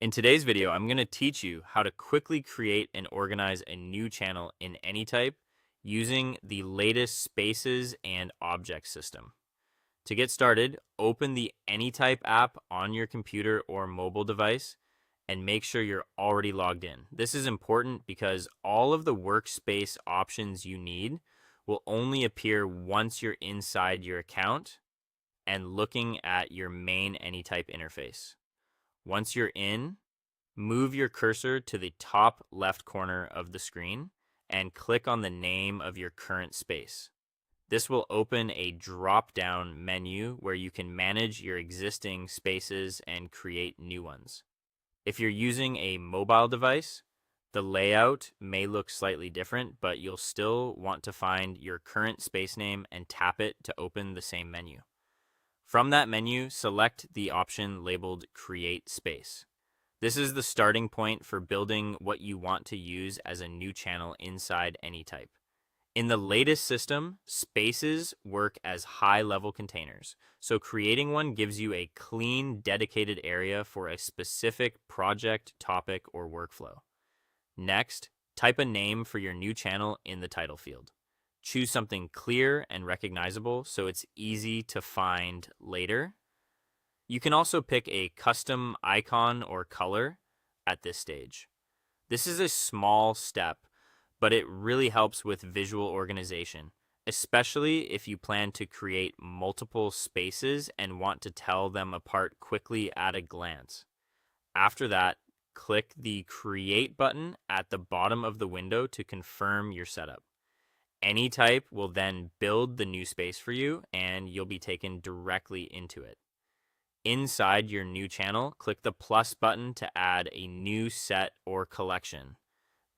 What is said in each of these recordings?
In today's video, I'm going to teach you how to quickly create and organize a new channel in Anytype using the latest spaces and object system. To get started, open the Anytype app on your computer or mobile device and make sure you're already logged in. This is important because all of the workspace options you need will only appear once you're inside your account and looking at your main Anytype interface. Once you're in, move your cursor to the top left corner of the screen and click on the name of your current space. This will open a drop-down menu where you can manage your existing spaces and create new ones. If you're using a mobile device, the layout may look slightly different, but you'll still want to find your current space name and tap it to open the same menu. From that menu, select the option labeled Create Space. This is the starting point for building what you want to use as a new channel inside Anytype. In the latest system, spaces work as high-level containers, so creating one gives you a clean, dedicated area for a specific project, topic, or workflow. Next, type a name for your new channel in the title field. Choose something clear and recognizable so it's easy to find later. You can also pick a custom icon or color at this stage. This is a small step, but it really helps with visual organization, especially if you plan to create multiple spaces and want to tell them apart quickly at a glance. After that, click the Create button at the bottom of the window to confirm your setup. Anytype will then build the new space for you, and you'll be taken directly into it. Inside your new channel, click the plus button to add a new set or collection.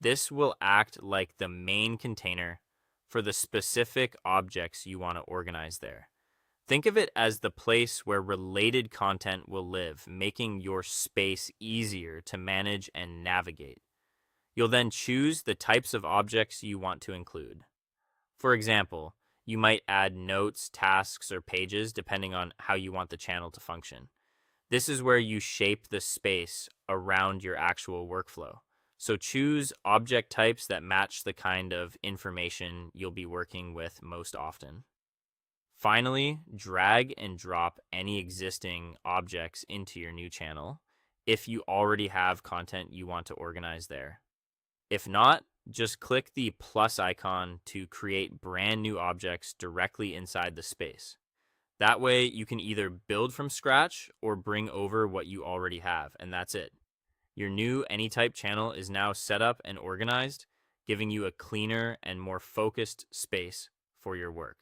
This will act like the main container for the specific objects you want to organize there. Think of it as the place where related content will live, making your space easier to manage and navigate. You'll then choose the types of objects you want to include. For example, you might add notes, tasks, or pages depending on how you want the channel to function. This is where you shape the space around your actual workflow. So choose object types that match the kind of information you'll be working with most often. Finally, drag and drop any existing objects into your new channel if you already have content you want to organize there. If not, just click the plus icon to create brand new objects directly inside the space. That way, you can either build from scratch or bring over what you already have, and that's it. Your new Anytype channel is now set up and organized, giving you a cleaner and more focused space for your work.